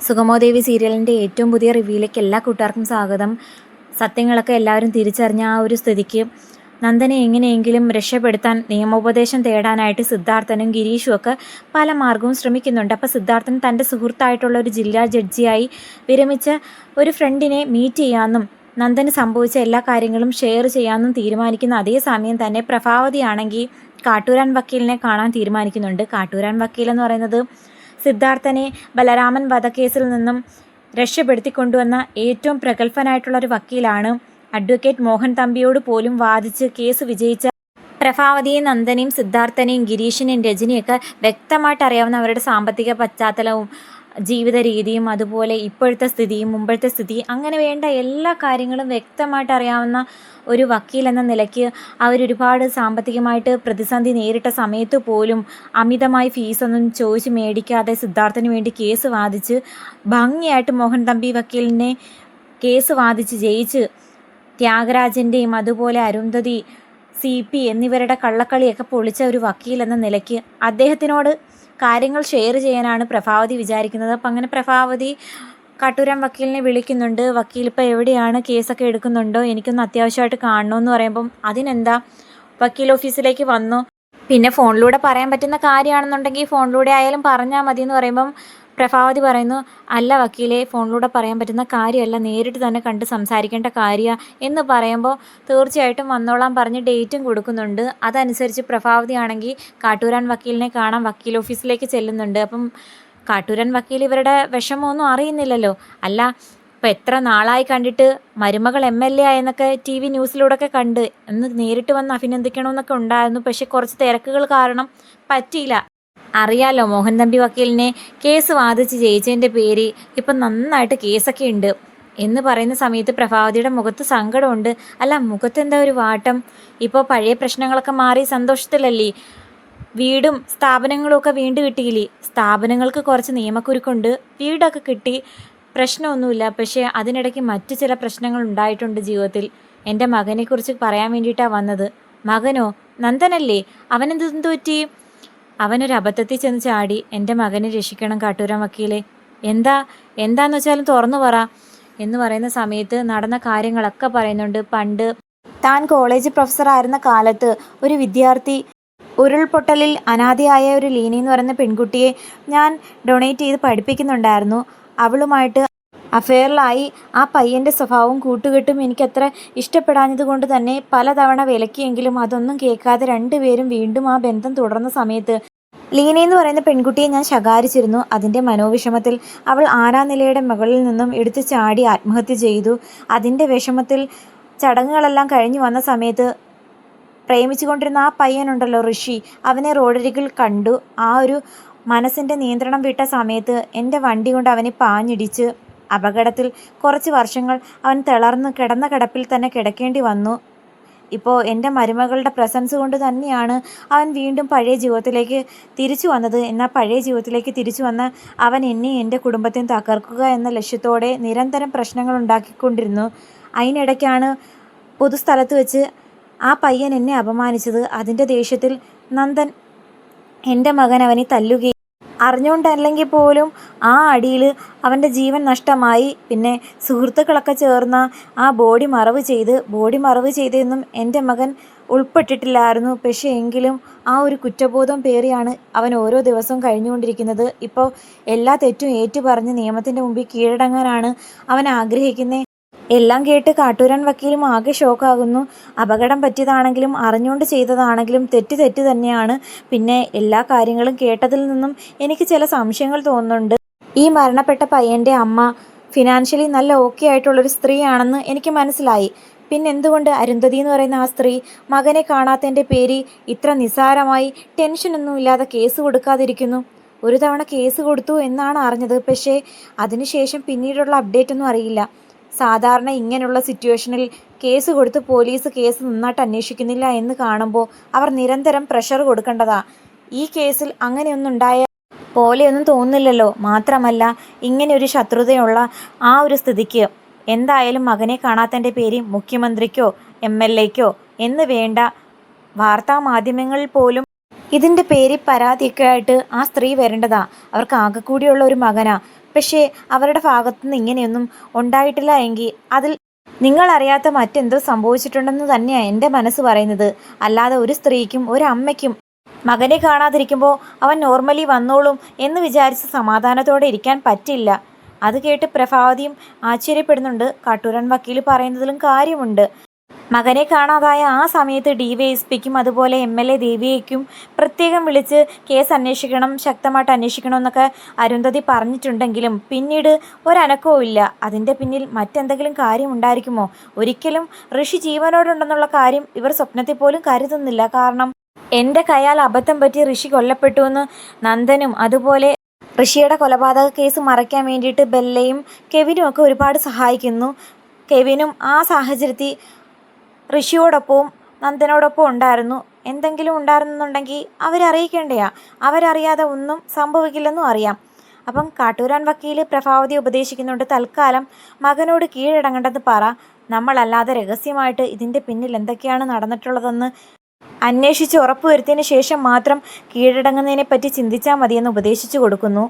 സുഗമോദേവി സീരിയലിൻ്റെ ഏറ്റവും പുതിയ റിവ്യൂയിലേക്ക് എല്ലാ കൂട്ടുകാർക്കും സ്വാഗതം. സത്യങ്ങളൊക്കെ എല്ലാവരും തിരിച്ചറിഞ്ഞ ആ ഒരു സ്ഥിതിക്ക് നന്ദനെ എങ്ങനെയെങ്കിലും രക്ഷപ്പെടുത്താൻ നിയമോപദേശം തേടാനായിട്ട് സിദ്ധാർത്ഥനും ഗിരീഷും ഒക്കെ പല മാർഗവും ശ്രമിക്കുന്നുണ്ട്. അപ്പോൾ സിദ്ധാർത്ഥൻ തൻ്റെ സുഹൃത്തായിട്ടുള്ള ഒരു ജില്ലാ ജഡ്ജിയായി വിരമിച്ച ഒരു ഫ്രണ്ടിനെ മീറ്റ് ചെയ്യാമെന്നും നന്ദന് സംഭവിച്ച എല്ലാ കാര്യങ്ങളും ഷെയർ ചെയ്യാമെന്നും തീരുമാനിക്കുന്ന അതേ സമയം തന്നെ പ്രഭാവതിയാണെങ്കിൽ കാട്ടൂരാൻ വക്കീലിനെ കാണാൻ തീരുമാനിക്കുന്നുണ്ട്. കാട്ടൂരാൻ വക്കീൽ എന്ന് പറയുന്നത് സിദ്ധാർത്ഥനെ ബലരാമൻ വധക്കേസിൽ നിന്നും രക്ഷപ്പെടുത്തിക്കൊണ്ടുവന്ന ഏറ്റവും പ്രഗത്ഭനായിട്ടുള്ളൊരു വക്കീലാണ്. അഡ്വക്കേറ്റ് മോഹൻ തമ്പിയോട് പോലും വാദിച്ച് കേസ് വിജയിച്ച പ്രഭാവതിയും നന്ദനെയും സിദ്ധാർത്ഥനെയും ഗിരീഷിനെയും രജനിയൊക്കെ വ്യക്തമായിട്ട് അറിയാവുന്ന അവരുടെ സാമ്പത്തിക പശ്ചാത്തലവും ജീവിത രീതിയും അതുപോലെ ഇപ്പോഴത്തെ സ്ഥിതിയും മുമ്പത്തെ സ്ഥിതി അങ്ങനെ വേണ്ട എല്ലാ കാര്യങ്ങളും വ്യക്തമായിട്ട് അറിയാവുന്ന ഒരു വക്കീൽ എന്ന നിലയ്ക്ക് അവരൊരുപാട് സാമ്പത്തികമായിട്ട് പ്രതിസന്ധി നേരിട്ട സമയത്ത് പോലും അമിതമായി ഫീസൊന്നും ചോദിച്ച് മേടിക്കാതെ സിദ്ധാർത്ഥന് വേണ്ടി കേസ് വാദിച്ച് ഭംഗിയായിട്ട് മോഹൻ തമ്പി വക്കീലിനെ കേസ് വാദിച്ച് ജയിച്ച് ത്യാഗരാജൻ്റെയും അതുപോലെ അരുന്ധതി CP എന്നിവരുടെ കള്ളക്കളിയൊക്കെ പൊളിച്ച ഒരു വക്കീൽ എന്ന നിലയ്ക്ക് അദ്ദേഹത്തിനോട് കാര്യങ്ങൾ ഷെയർ ചെയ്യാനാണ് പ്രഭാവതി വിചാരിക്കുന്നത്. അപ്പം അങ്ങനെ പ്രഭാവതി കാട്ടൂരാൻ വക്കീലിനെ വിളിക്കുന്നുണ്ട്. വക്കീൽ ഇപ്പോൾ എവിടെയാണ്, കേസൊക്കെ എടുക്കുന്നുണ്ടോ, എനിക്കൊന്ന് അത്യാവശ്യമായിട്ട് കാണണമെന്ന് പറയുമ്പം അതിനെന്താ, വക്കീൽ ഓഫീസിലേക്ക് വന്നു, പിന്നെ ഫോണിലൂടെ പറയാൻ പറ്റുന്ന കാര്യമാണെന്നുണ്ടെങ്കിൽ ഫോണിലൂടെ ആയാലും പറഞ്ഞാൽ മതി എന്ന് പറയുമ്പം പ്രഭാവതി പറയുന്നു, അല്ല വക്കീലെ, ഫോണിലൂടെ പറയാൻ പറ്റുന്ന കാര്യമല്ല, നേരിട്ട് തന്നെ കണ്ട് സംസാരിക്കേണ്ട കാര്യമാണ് എന്ന് പറയുമ്പോൾ തീർച്ചയായിട്ടും വന്നോളാൻ പറഞ്ഞ് ഡേറ്റും കൊടുക്കുന്നുണ്ട്. അതനുസരിച്ച് പ്രഭാവതി ആണെങ്കിൽ കാട്ടൂരാൻ വക്കീലിനെ കാണാൻ വക്കീൽ ഓഫീസിലേക്ക് ചെല്ലുന്നുണ്ട്. അപ്പം കാട്ടൂരാൻ വക്കീൽ ഇവരുടെ വിഷമമൊന്നും അറിയുന്നില്ലല്ലോ. അല്ല, ഇപ്പം എത്ര നാളായി കണ്ടിട്ട്, മരുമകൾ MLA ആയെന്നൊക്കെ TV ന്യൂസിലൂടെയൊക്കെ കണ്ട്, എന്ന് നേരിട്ട് വന്ന് അഭിനന്ദിക്കണമെന്നൊക്കെ ഉണ്ടായിരുന്നു. പക്ഷെ കുറച്ച് തിരക്കുകൾ കാരണം പറ്റിയില്ല. അറിയാലോ, മോഹൻ തമ്പി വക്കീലിനെ കേസ് വാദിച്ച് ജയിച്ചതിൻ്റെ പേര് ഇപ്പം നന്നായിട്ട് കേസൊക്കെ ഉണ്ട് എന്ന് പറയുന്ന സമയത്ത് പ്രഭാവതിയുടെ മുഖത്ത് സങ്കടമുണ്ട്. അല്ല, മുഖത്തെന്താ ഒരു വാട്ടം? ഇപ്പോൾ പഴയ പ്രശ്നങ്ങളൊക്കെ മാറി സന്തോഷത്തിലല്ലേ? വീടും സ്ഥാപനങ്ങളും ഒക്കെ വീണ്ടും കിട്ടിയില്ലേ? സ്ഥാപനങ്ങൾക്ക് കുറച്ച് നിയമക്കുരുക്കുണ്ട്, വീടൊക്കെ കിട്ടി, പ്രശ്നമൊന്നുമില്ല. പക്ഷേ അതിനിടയ്ക്ക് മറ്റു ചില പ്രശ്നങ്ങൾ ഉണ്ടായിട്ടുണ്ട് ജീവിതത്തിൽ. എൻ്റെ മകനെക്കുറിച്ച് പറയാൻ വേണ്ടിയിട്ടാണ് വന്നത്. മകനോ? നന്ദനല്ലേ? അവനെന്ത് പറ്റി? അവനൊരു അബദ്ധത്തിൽ ചെന്ന് ചാടി. എൻ്റെ മകനെ രക്ഷിക്കണം കാട്ടൂരാൻ വക്കീലെ. എന്താന്ന് വെച്ചാലും തുറന്നു പറ എന്ന് പറയുന്ന സമയത്ത് നടന്ന കാര്യങ്ങളൊക്കെ പറയുന്നുണ്ട്. പണ്ട് താൻ കോളേജ് പ്രൊഫസറായിരുന്ന കാലത്ത് ഒരു വിദ്യാർത്ഥി ഉരുൾപൊട്ടലിൽ അനാഥയായ ഒരു ലീനി എന്ന് പറയുന്ന പെൺകുട്ടിയെ ഞാൻ ഡൊണേറ്റ് ചെയ്ത് പഠിപ്പിക്കുന്നുണ്ടായിരുന്നു. അവളുമായിട്ട് അഫെയറിലായി. ആ പയ്യൻ്റെ സ്വഭാവവും കൂട്ടുകെട്ടും എനിക്കത്ര ഇഷ്ടപ്പെടാഞ്ഞത് കൊണ്ട് തന്നെ പലതവണ വിലക്കിയെങ്കിലും അതൊന്നും കേൾക്കാതെ രണ്ടുപേരും വീണ്ടും ആ ബന്ധം തുടർന്ന സമയത്ത് ലീന എന്ന് പറയുന്ന പെൺകുട്ടിയെ ഞാൻ ശകാരിച്ചിരുന്നു. അതിൻ്റെ മനോവിഷമത്തിൽ അവൾ 6-ാം നിലയുടെ മുകളിൽ നിന്നും എടുത്തു ചാടി ആത്മഹത്യ ചെയ്തു. അതിൻ്റെ വിഷമത്തിൽ ചടങ്ങുകളെല്ലാം കഴിഞ്ഞു വന്ന സമയത്ത് പ്രേമിച്ചുകൊണ്ടിരുന്ന ആ പയ്യനുണ്ടല്ലോ, ഋഷി, അവനെ റോഡരികിൽ കണ്ടു. ആ ഒരു മനസ്സിൻ്റെ നിയന്ത്രണം വിട്ട സമയത്ത് എൻ്റെ വണ്ടി കൊണ്ട് അവനെ പാഞ്ഞിടിച്ച് അപകടത്തിൽ കുറച്ച് വർഷങ്ങൾ അവൻ തളർന്ന് കിടന്ന കിടപ്പിൽ തന്നെ കിടക്കേണ്ടി വന്നു. ഇപ്പോൾ എൻ്റെ മരുമകളുടെ പ്രസൻസ് കൊണ്ട് തന്നെയാണ് അവൻ വീണ്ടും പഴയ ജീവിതത്തിലേക്ക് തിരിച്ചു വന്നത്. എന്നാൽ പഴയ ജീവിതത്തിലേക്ക് തിരിച്ചു വന്ന അവൻ എന്നെയും എൻ്റെ കുടുംബത്തെയും തകർക്കുക എന്ന ലക്ഷ്യത്തോടെ നിരന്തരം പ്രശ്നങ്ങൾ ഉണ്ടാക്കിക്കൊണ്ടിരുന്നു. അതിനിടയ്ക്കാണ് പൊതുസ്ഥലത്ത് വെച്ച് ആ പയ്യൻ എന്നെ അപമാനിച്ചത്. അതിൻ്റെ ദേഷ്യത്തിൽ നന്ദൻ എൻ്റെ മകൻ അവനെ തല്ലുകയും അറിഞ്ഞുകൊണ്ടല്ലെങ്കിൽ പോലും ആ അടിയിൽ അവൻ്റെ ജീവൻ നഷ്ടമായി. പിന്നെ സുഹൃത്തുക്കളൊക്കെ ചേർന്ന ആ ബോഡി മറവ് ചെയ്തെന്നും എൻ്റെ മകൻ ഉൾപ്പെട്ടിട്ടില്ലായിരുന്നു. പക്ഷേ എങ്കിലും ആ ഒരു കുറ്റബോധം പേറിയാണ് അവൻ ഓരോ ദിവസവും കഴിഞ്ഞുകൊണ്ടിരിക്കുന്നത്. ഇപ്പോൾ എല്ലാ തെറ്റും ഏറ്റുപറഞ്ഞ് നിയമത്തിൻ്റെ മുമ്പിൽ കീഴടങ്ങാനാണ് അവൻ ആഗ്രഹിക്കുന്നത്. എല്ലാം കേട്ട് കാട്ടൂരാൻ വക്കീലും ആകെ ഷോക്കാകുന്നു. അപകടം പറ്റിയതാണെങ്കിലും അറിഞ്ഞുകൊണ്ട് ചെയ്തതാണെങ്കിലും തെറ്റ് തന്നെയാണ്. പിന്നെ എല്ലാ കാര്യങ്ങളും കേട്ടതിൽ നിന്നും എനിക്ക് ചില സംശയങ്ങൾ തോന്നുന്നുണ്ട്. ഈ മരണപ്പെട്ട പയ്യൻ്റെ അമ്മ ഫിനാൻഷ്യലി നല്ല ഓക്കെ ആയിട്ടുള്ളൊരു സ്ത്രീയാണെന്ന് എനിക്ക് മനസ്സിലായി. പിന്നെ എന്തുകൊണ്ട് അരുന്ധതി എന്ന് പറയുന്ന ആ സ്ത്രീ മകനെ കാണാത്തതിൻ്റെ പേര് ഇത്ര നിസ്സാരമായി ടെൻഷനൊന്നുമില്ലാതെ കേസ് കൊടുക്കാതിരിക്കുന്നു? ഒരു തവണ കേസ് കൊടുത്തു എന്നാണ് അറിഞ്ഞത്. പക്ഷേ അതിനുശേഷം പിന്നീടുള്ള അപ്ഡേറ്റ് ഒന്നും അറിയില്ല. സാധാരണ ഇങ്ങനെയുള്ള സിറ്റുവേഷനിൽ കേസ് കൊടുത്ത് പോലീസ് കേസ് നന്നായിട്ട് അന്വേഷിക്കുന്നില്ല എന്ന് കാണുമ്പോൾ അവർ നിരന്തരം പ്രഷർ കൊടുക്കേണ്ടതാ. ഈ കേസിൽ അങ്ങനെയൊന്നും ഉണ്ടായ പോലെയൊന്നും തോന്നുന്നില്ലല്ലോ. മാത്രമല്ല, ഇങ്ങനെ ഒരു ശത്രുതയുള്ള ആ ഒരു സ്ഥിതിക്ക് എന്തായാലും മകനെ കാണാത്തതിൻ്റെ പേര് മുഖ്യമന്ത്രിക്കോ MLAക്കോ എന്ന് വേണ്ട, വാർത്താ മാധ്യമങ്ങളിൽ പോലും ഇതിൻ്റെ പേര് പരാതിയൊക്കെ ആയിട്ട് ആ സ്ത്രീ വരേണ്ടതാ. അവർക്ക് ആകെക്കൂടിയുള്ള ഒരു മകനാ. പക്ഷേ അവരുടെ ഭാഗത്തുനിന്ന് ഇങ്ങനെയൊന്നും ഉണ്ടായിട്ടില്ല എങ്കിൽ അതിൽ നിങ്ങളറിയാത്ത മറ്റെന്തോ സംഭവിച്ചിട്ടുണ്ടെന്ന് തന്നെയാണ് എൻ്റെ മനസ്സ് പറയുന്നത്. അല്ലാതെ ഒരു സ്ത്രീക്കും ഒരു അമ്മയ്ക്കും മകനെ കാണാതിരിക്കുമ്പോൾ അവൻ നോർമലി വന്നോളും എന്ന് വിചാരിച്ച് സമാധാനത്തോടെ ഇരിക്കാൻ പറ്റില്ല. അത് കേട്ട് പ്രഭാവതിയും ആശ്ചര്യപ്പെടുന്നുണ്ട്. കാട്ടൂരാൻ വക്കീൽ പറയുന്നതിലും കാര്യമുണ്ട്. മകനെ കാണാതായ ആ സമയത്ത് DYSPക്കും അതുപോലെ MLA ദേവിയേക്കും പ്രത്യേകം വിളിച്ച് കേസ് അന്വേഷിക്കണം, ശക്തമായിട്ട് അന്വേഷിക്കണം എന്നൊക്കെ അരുന്ധതി പറഞ്ഞിട്ടുണ്ടെങ്കിലും പിന്നീട് ഒരനക്കവും ഇല്ല. അതിൻ്റെ പിന്നിൽ മറ്റെന്തെങ്കിലും കാര്യം ഉണ്ടായിരിക്കുമോ? ഒരിക്കലും ഋഷി ജീവനോടുണ്ടെന്നുള്ള കാര്യം ഇവർ സ്വപ്നത്തിൽ പോലും കരുതുന്നില്ല. കാരണം എൻ്റെ കയ്യാൽ അബദ്ധം പറ്റി ഋഷി കൊല്ലപ്പെട്ടുവെന്ന് നന്ദനും അതുപോലെ ഋഷിയുടെ കൊലപാതക കേസ് മറയ്ക്കാൻ വേണ്ടിയിട്ട് ബെല്ലയും കെവിനും ഒക്കെ ഒരുപാട് സഹായിക്കുന്നു. കെവിനും ആ സാഹചര്യത്തിൽ ഋഷിയോടൊപ്പവും നന്ദനോടൊപ്പം ഉണ്ടായിരുന്നു. എന്തെങ്കിലും ഉണ്ടായിരുന്നുണ്ടെങ്കിൽ അവരറിയിക്കേണ്ടയാ. അവരറിയാതെ ഒന്നും സംഭവിക്കില്ലെന്നും അറിയാം. അപ്പം കാട്ടൂരാൻ വക്കീൽ പ്രഭാവതി ഉപദേശിക്കുന്നുണ്ട്, തൽക്കാലം മകനോട് കീഴടങ്ങേണ്ടെന്ന് പറ. നമ്മളല്ലാതെ രഹസ്യമായിട്ട് ഇതിൻ്റെ പിന്നിൽ എന്തൊക്കെയാണ് നടന്നിട്ടുള്ളതെന്ന് അന്വേഷിച്ച് ഉറപ്പുവരുത്തിയതിന് ശേഷം മാത്രം കീഴടങ്ങുന്നതിനെപ്പറ്റി ചിന്തിച്ചാൽ മതിയെന്ന് ഉപദേശിച്ചു കൊടുക്കുന്നു.